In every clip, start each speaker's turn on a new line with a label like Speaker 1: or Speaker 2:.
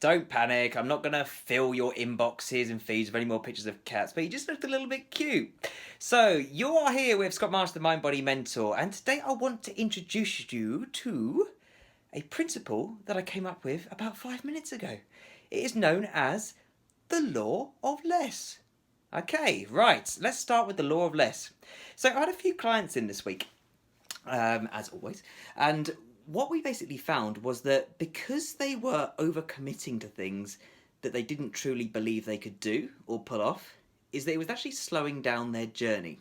Speaker 1: Don't panic. I'm not going to fill your inboxes and feeds with any more pictures of cats, but you just looked a little bit cute. So, you are here with Scott Marsh, the Mind Body Mentor, and today I want to introduce you to a principle that I came up with about 5 minutes ago. It is known as the law of less. Okay, right, let's start with the law of less. So, I had a few clients in this week, as always, and what we basically found was that because they were overcommitting to things that they didn't truly believe they could do or pull off, is that it was actually slowing down their journey.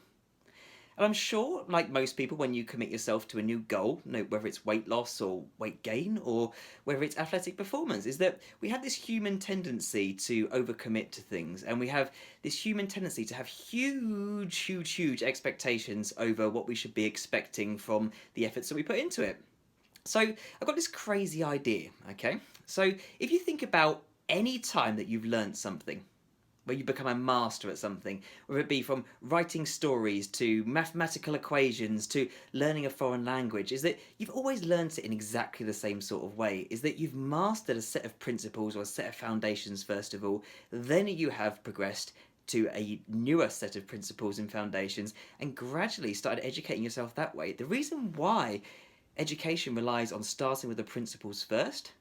Speaker 1: And I'm sure, like most people, when you commit yourself to a new goal, whether it's weight loss or weight gain or whether it's athletic performance, is that we have this human tendency to overcommit to things, and we have this human tendency to have huge expectations over what we should be expecting from the efforts that we put into it. So I've got this crazy idea, okay? So if you think about any time that you've learned something, where you become a master at something, whether it be from writing stories to mathematical equations to learning a foreign language, is that you've always learned it in exactly the same sort of way, is that you've mastered a set of principles or a set of foundations first of all, then you have progressed to a newer set of principles and foundations and gradually started educating yourself that way. The reason why education relies on starting with the principles first,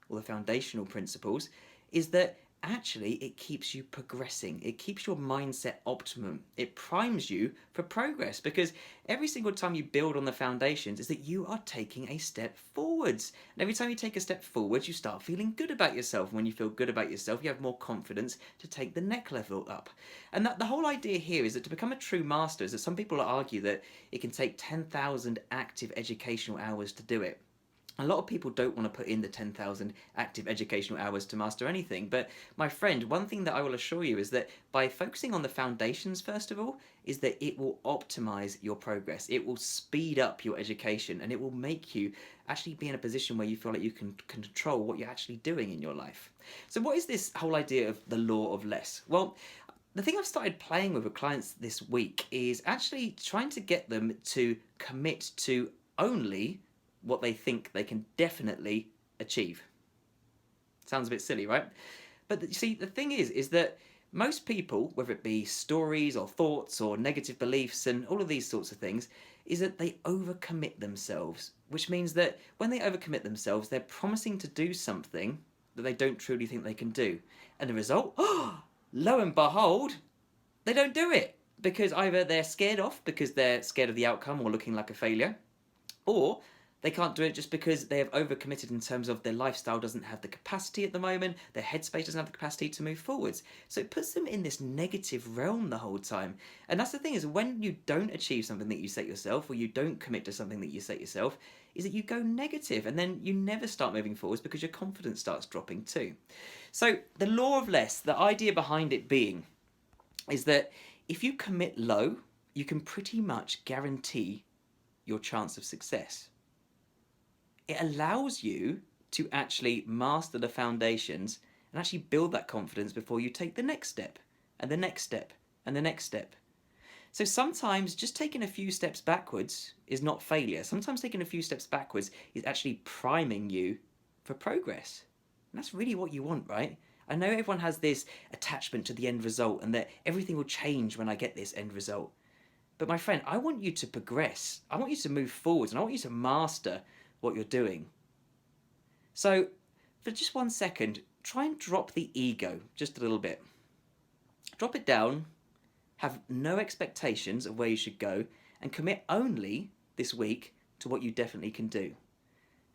Speaker 1: or the foundational principles, is that actually it keeps you progressing. It keeps your mindset optimum. It primes you for progress, because every single time you build on the foundations is that you are taking a step forwards. And every time you take a step forwards, you start feeling good about yourself. And when you feel good about yourself, you have more confidence to take the next level up. And that the whole idea here is that to become a true master is that some people argue that it can take 10,000 active educational hours to do it. A lot of people don't want to put in the 10,000 active educational hours to master anything, but my friend, one thing that I will assure you is that by focusing on the foundations first of all, is that it will optimize your progress. It will speed up your education, and it will make you actually be in a position where you feel like you can control what you're actually doing in your life. So what is this whole idea of the law of less? Well, the thing I've started playing with clients this week is actually trying to get them to commit to only what they think they can definitely achieve. Sounds a bit silly, right? But you see, the thing is that most people, whether it be stories or thoughts or negative beliefs and all of these sorts of things, is that they overcommit themselves, which means that when they overcommit themselves, they're promising to do something that they don't truly think they can do. And the result, lo and behold, they don't do it, because either they're scared off because they're scared of the outcome or looking like a failure, or they can't do it just because they have overcommitted in terms of their lifestyle doesn't have the capacity at the moment, their headspace doesn't have the capacity to move forwards. So it puts them in this negative realm the whole time. And that's the thing, is when you don't achieve something that you set yourself, or you don't commit to something that you set yourself, is that you go negative and then you never start moving forwards because your confidence starts dropping too. So the law of less, the idea behind it being, is that if you commit low, you can pretty much guarantee your chance of success. It allows you to actually master the foundations and actually build that confidence before you take the next step and the next step and the next step. So sometimes just taking a few steps backwards is not failure. Sometimes taking a few steps backwards is actually priming you for progress. And that's really what you want, right? I know everyone has this attachment to the end result and that everything will change when I get this end result. But my friend, I want you to progress. I want you to move forwards, and I want you to master what you're doing. So for just 1 second, try and drop the ego just a little bit. Drop it down, have no expectations of where you should go, and commit only this week to what you definitely can do.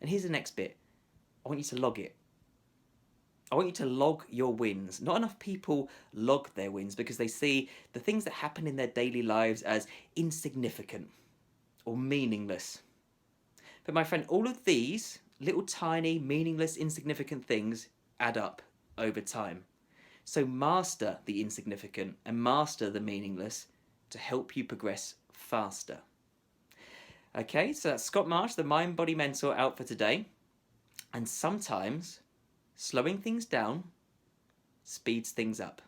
Speaker 1: And here's the next bit. I want you to log it. I want you to log your wins. Not enough people log their wins because they see the things that happen in their daily lives as insignificant or meaningless. But my friend, all of these little tiny, meaningless, insignificant things add up over time. So master the insignificant and master the meaningless to help you progress faster. Okay, so that's Scott Marsh, the Mind Body Mentor, out for today. And sometimes slowing things down speeds things up.